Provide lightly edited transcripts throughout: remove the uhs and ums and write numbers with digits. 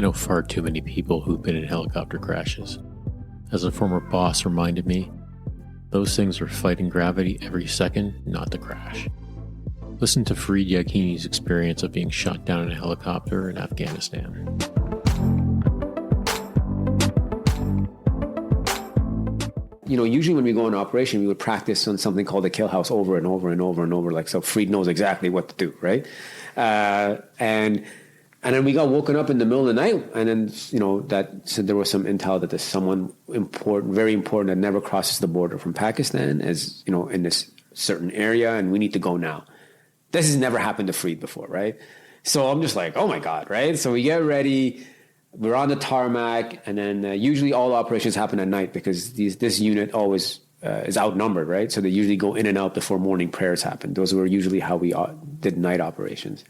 know far too many people who've been in helicopter crashes. As a former boss reminded me, those things are fighting gravity every second, not to crash. Listen to Farid Yaghini's experience of being shot down in a helicopter in Afghanistan. You know, usually when we go on operation, we would practice on something called the kill house over and over and over and over, like so Farid knows exactly what to do, right? And then we got woken up in the middle of the night, and then, you know, that said there was some intel that there's someone important, very important, that never crosses the border from Pakistan, as you know, in this certain area, and we need to go now. This has never happened to Farid before, right? So I'm just like, oh my God, right? So we get ready. We're on the tarmac, and then usually all operations happen at night because this unit always is outnumbered, right? So they usually go in and out before morning prayers happen. Those were usually how we did night operations.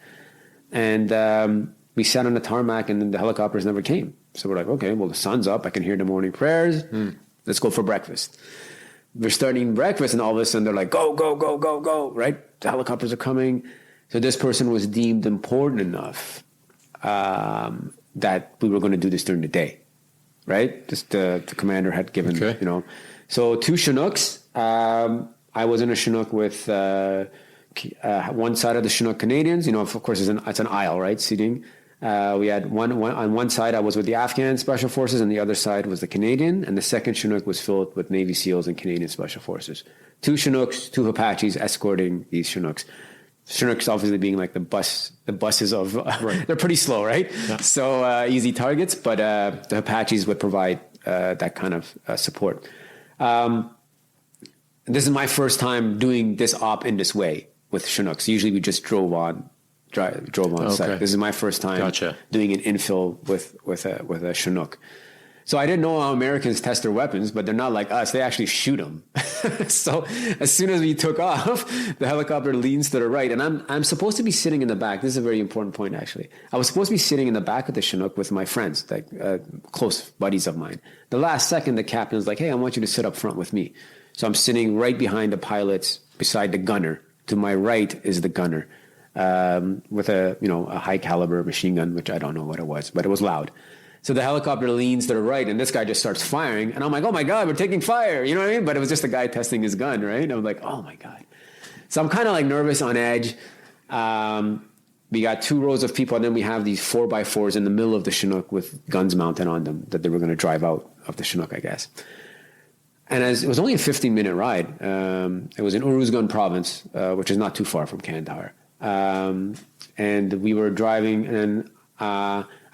And we sat on the tarmac, and then the helicopters never came. So we're like, okay, well, the sun's up. I can hear the morning prayers. Let's go for breakfast. We're starting breakfast, and all of a sudden they're like, go, go, go, go, go, right? The helicopters are coming. So this person was deemed important enough that we were going to do this during the day, right? Just the commander had given, you know. So 2 Chinooks. I was in a Chinook with one side of the Chinook Canadians. You know, of course, it's an aisle, right? Seating. We had one on one side. I was with the Afghan Special Forces, and the other side was the Canadian. And the second Chinook was filled with Navy SEALs and Canadian Special Forces. 2 Chinooks, 2 Apaches escorting these Chinooks. Chinooks obviously being like the buses of, they're pretty slow, right? Yeah. So easy targets, but the Apaches would provide that kind of support. This is my first time doing this op in this way with Chinooks. Usually we just drove on site. This is my first time doing an infill with a Chinook. So I didn't know how Americans test their weapons, but they're not like us. They actually shoot them. So as soon as we took off, the helicopter leans to the right, and I'm supposed to be sitting in the back. This is a very important point, actually. I was supposed to be sitting in the back of the Chinook with my friends, like close buddies of mine. The last second, the captain's like, "Hey, I want you to sit up front with me." So I'm sitting right behind the pilots, beside the gunner. To my right is the gunner with a high caliber machine gun, which I don't know what it was, but it was loud. So the helicopter leans to the right, and this guy just starts firing. And I'm like, oh, my God, we're taking fire. You know what I mean? But it was just a guy testing his gun, right? And I'm like, oh, my God. So I'm kind of like nervous, on edge. We got 2 rows of people, and then we have these 4x4s in the middle of the Chinook with guns mounted on them that they were going to drive out of the Chinook, I guess. And it was only a 15-minute ride. It was in Uruzgan province, which is not too far from Kandahar. And we were driving, and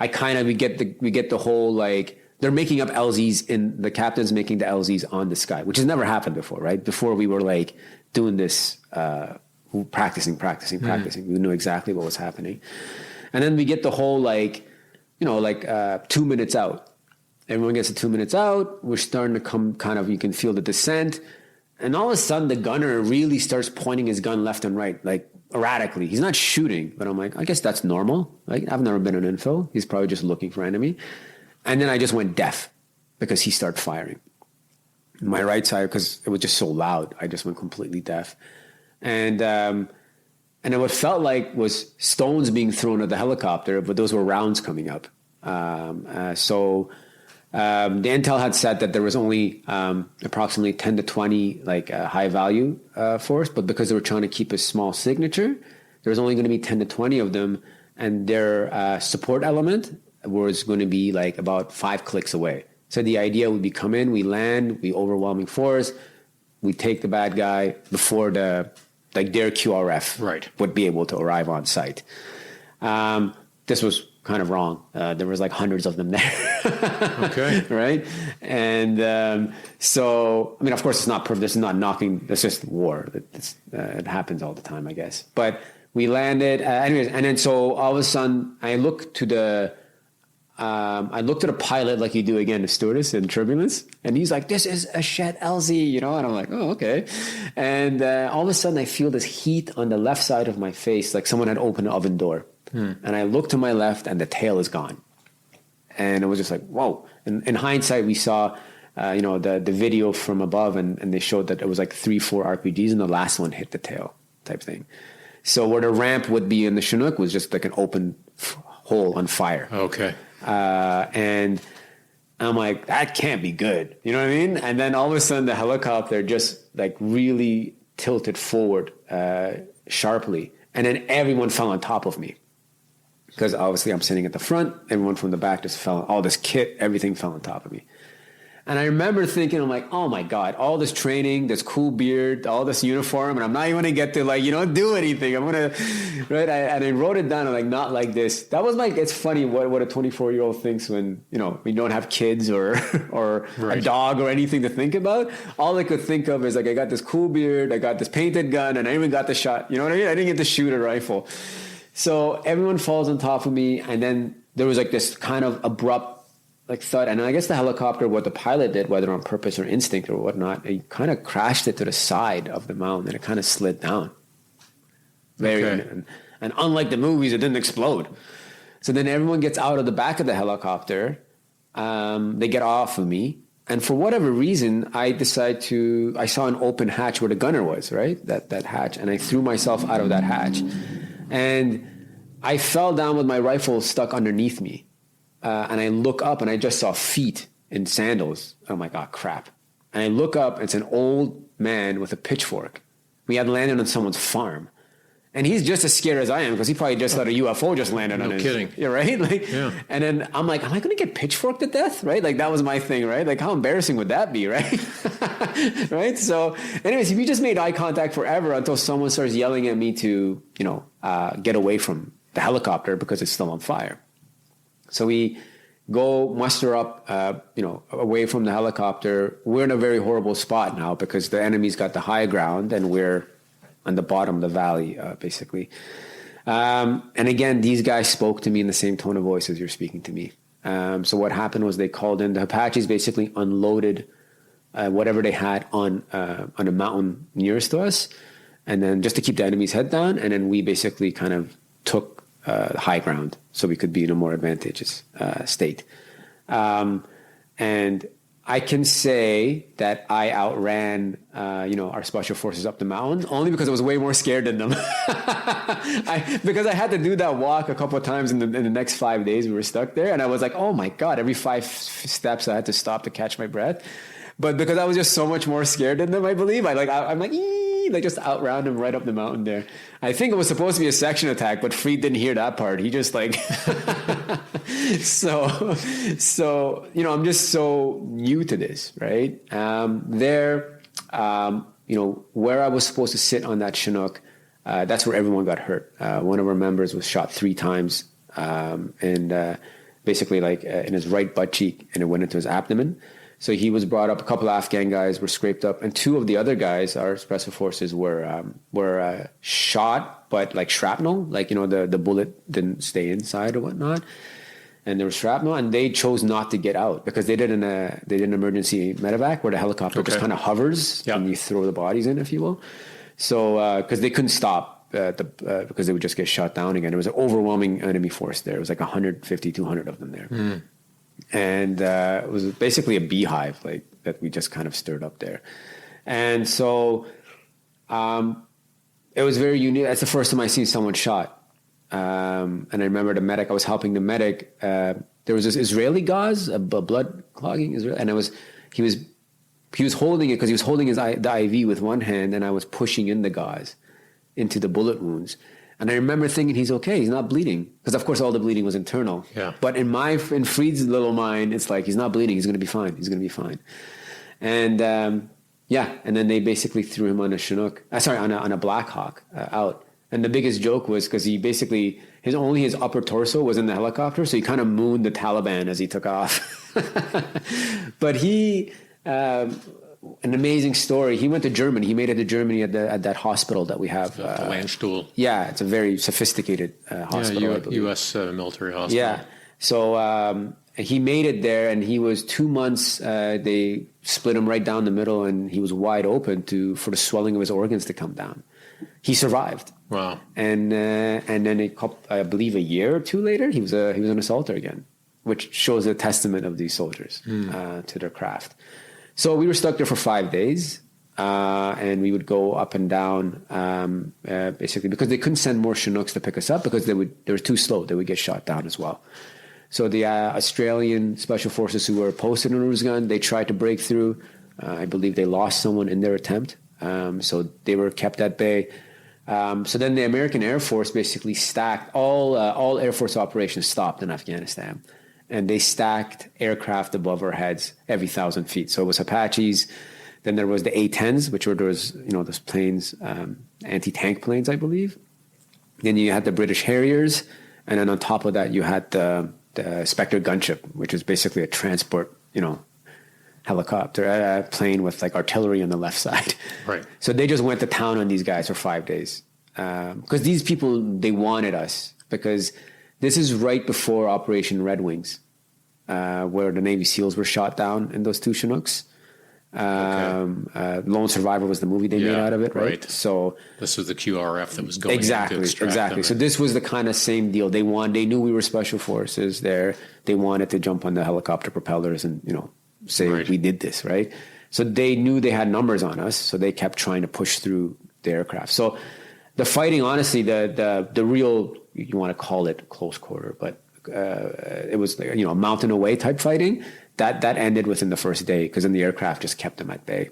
we get the whole, like, they're making up LZs the captain's making the LZs on the sky, which has never happened before, right? Before we were like doing this, practicing. We knew exactly what was happening. And then we get the whole 2 minutes out. Everyone gets to 2 minutes out. We're starting to come you can feel the descent. And all of a sudden the gunner really starts pointing his gun left and right, like erratically. He's not shooting, but I'm like, I guess that's normal. Like, I've never been an infill. He's probably just looking for enemy. And then I just went deaf because he started firing. My right side, because it was just so loud, I just went completely deaf. And what felt like was stones being thrown at the helicopter, but those were rounds coming up. The intel had said that there was only approximately 10 to 20 high value force, but because they were trying to keep a small signature, there was only going to be 10 to 20 of them, and their support element was going to be like about 5 clicks away. So the idea would be come in, we land, we overwhelming force, we take the bad guy before their QRF would be able to arrive on site. This was kind of wrong. There was like hundreds of them there. Right. And so, I mean, of course, this is not knocking. It's just war. It happens all the time, I guess. But we landed, anyways. And then so all of a sudden, I looked to the pilot, like you do again, the stewardess in turbulence, and he's like, "This is a Shet LZ," and I'm like, "Oh, okay." And all of a sudden, I feel this heat on the left side of my face, like someone had opened an oven door. And I look to my left, and the tail is gone. And it was just like, whoa. And in hindsight, we saw, the video from above, and they showed that it was like 3-4 RPGs, and the last one hit the tail type thing. So where the ramp would be in the Chinook was just like an open hole on fire. Okay. And I'm like, that can't be good. You know what I mean? And then all of a sudden the helicopter just like really tilted forward sharply. And then everyone fell on top of me. Because obviously I'm sitting at the front. Everyone from the back just fell. All this kit, everything fell on top of me. And I remember thinking, I'm like, oh my God, all this training, this cool beard, all this uniform, and I'm not even going to get to like, do anything. I'm going to, right? And I wrote it down. I'm like, not like this. That was like, it's funny what a 24-year-old thinks when, we don't have kids or right. a dog or anything to think about. All I could think of is like, I got this cool beard, I got this painted gun, and I even got the shot. You know what I mean? I didn't get to shoot a rifle. So everyone falls on top of me. And then there was like this kind of abrupt like thud, and I guess the helicopter, what the pilot did, whether on purpose or instinct or whatnot, he kind of crashed it to the side of the mountain, and it kind of slid down. And unlike the movies, it didn't explode. So then everyone gets out of the back of the helicopter. They get off of me, and for whatever reason, I saw an open hatch where the gunner was, right? That hatch, and I threw myself out of that hatch, and I fell down with my rifle stuck underneath me. And I look up and I just saw feet in sandals. I'm like, oh, crap. And I look up, it's an old man with a pitchfork. We had landed on someone's farm. And he's just as scared as I am because he probably just thought a UFO just landed on his... No kidding. Yeah, right? Yeah. And then I'm like, am I going to get pitchforked to death? Right? Like, that was my thing, right? Like, how embarrassing would that be, right? Right? So, anyways, we just made eye contact forever until someone starts yelling at me to, get away from the helicopter because it's still on fire. So we go muster up, away from the helicopter. We're in a very horrible spot now because the enemy's got the high ground and we're on the bottom of the valley, basically. And again, these guys spoke to me in the same tone of voice as you're speaking to me. So what happened was they called in. The Apaches basically unloaded whatever they had on a mountain nearest to us, and then just to keep the enemy's head down. And then we basically kind of took high ground so we could be in a more advantageous state. And I can say that I outran, our special forces up the mountain only because I was way more scared than them. Because I had to do that walk a couple of times in the next 5 days we were stuck there. And I was like, oh my God, every 5 steps I had to stop to catch my breath. But because I was just so much more scared than them, I believe, I'm like, they just outran him right up the mountain there. I think it was supposed to be a section attack, but Farid didn't hear that part. He just like, so, I'm just so new to this, right? Where I was supposed to sit on that Chinook, that's where everyone got hurt. One of our members was shot 3 times, and basically like in his right butt cheek, and it went into his abdomen. So he was brought up. A couple of Afghan guys were scraped up, and 2 of the other guys, our special forces, were shot, but like shrapnel, like the bullet didn't stay inside or whatnot, and there was shrapnel, and they chose not to get out because they did an emergency medevac where the helicopter just kind of hovers and you throw the bodies in, if you will. So because they couldn't stop because they would just get shot down again. There was an overwhelming enemy force there. It was like 150, 200 of them there. Mm. And it was basically a beehive like that we just kind of stirred up there. And so it was very unique. That's the first time I seen someone shot. And I remember the medic, I was helping the medic. There was this Israeli gauze, a blood clogging, and he was holding it because he was holding the IV with one hand, and I was pushing in the gauze into the bullet wounds. And I remember thinking, he's okay, he's not bleeding. Because, of course, all the bleeding was internal. Yeah. But in Farid's little mind, it's like, he's not bleeding, he's going to be fine, he's going to be fine. And, and then they basically threw him on a Chinook, on a Black Hawk out. And the biggest joke was because he basically, his upper torso was in the helicopter, so he kind of mooned the Taliban as he took off. But he... an amazing story. He went to Germany. He made it to Germany at that hospital that we have. The Landstuhl. Yeah, it's a very sophisticated hospital. U.S. Military hospital. Yeah. So he made it there, and he was 2 months. They split him right down the middle, and he was wide open for the swelling of his organs to come down. He survived. Wow. And then I believe a year or 2 later, he was an assaulter again, which shows a testament of these soldiers to their craft. So we were stuck there for 5 days, and we would go up and down, basically because they couldn't send more Chinooks to pick us up because they were too slow. They would get shot down as well. So the Australian special forces who were posted in Uruzgan, they tried to break through. I believe they lost someone in their attempt. So they were kept at bay. So then the American Air Force basically stacked all Air Force operations stopped in Afghanistan, and they stacked aircraft above our heads every 1,000 feet. So it was Apaches. Then there was the A-10s, which were those planes, anti-tank planes, I believe. Then you had the British Harriers, and then on top of that you had the Spectre gunship, which is basically a transport, helicopter, a plane with like artillery on the left side. Right. So they just went to town on these guys for 5 days. Because these people, they wanted us, because this is right before Operation Red Wings, where the Navy SEALs were shot down in those two Chinooks. Lone Survivor was the movie they made out of it, right? So this was the QRF that was going exactly. Them. So this was the kind of same deal. They knew we were special forces there. They wanted to jump on the helicopter propellers and, say we did this, right? So they knew they had numbers on us, so they kept trying to push through the aircraft. So the fighting, honestly, the real, you want to call it close quarter, but it was a mountain away type fighting. That ended within the first day, because then the aircraft just kept them at bay.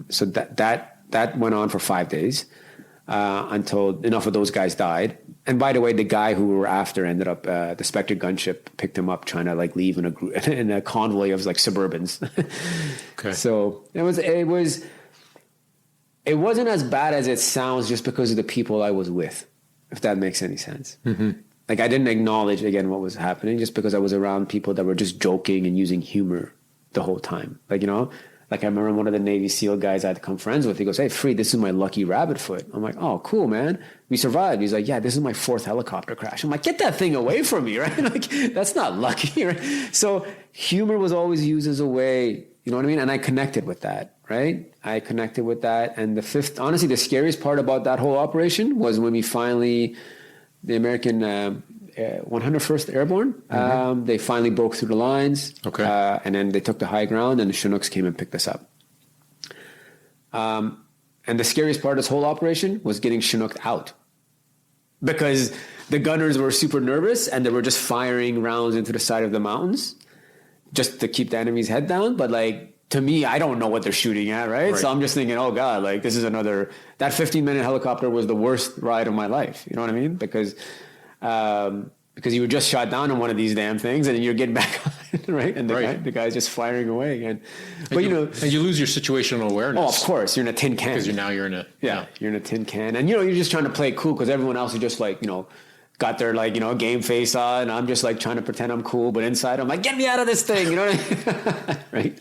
So that went on for 5 days until enough of those guys died. And by the way, the guy who we were after ended up, the Spectre gunship picked him up trying to like leave in a convoy of like Suburbans. Okay. So it wasn't as bad as it sounds, just because of the people I was with, if that makes any sense. Mm-hmm. Like I didn't acknowledge again what was happening, just because I was around people that were just joking and using humor the whole time. Like I remember one of the Navy SEAL guys I had become friends with. He goes, "Hey, Farid, this is my lucky rabbit foot." I'm like, "Oh, cool, man. We survived." He's like, "Yeah, this is my 4th helicopter crash." I'm like, "Get that thing away from me," right? Like that's not lucky, right? So humor was always used as a way, you know what I mean? And I connected with that, right? I connected with that. And honestly, the scariest part about that whole operation was when we finally, the American 101st Airborne, they finally broke through the lines. Okay. And then they took the high ground, and the Chinooks came and picked us up. And the scariest part of this whole operation was getting Chinooked out, because the gunners were super nervous and they were just firing rounds into the side of the mountains just to keep the enemy's head down. But like, to me, I don't know what they're shooting at, right? So I'm just thinking, oh God, like this is that 15-minute helicopter was the worst ride of my life. You know what I mean? Because you were just shot down on one of these damn things, and you're getting back on it, right? And the guy's just firing away again. But and you lose your situational awareness. Oh, of course, you're in a tin can. Because you're in a you're in a tin can, and you're just trying to play it cool, because everyone else is just like got their game face on, and I'm just like trying to pretend I'm cool, but inside I'm like, get me out of this thing, you know what I mean? Right.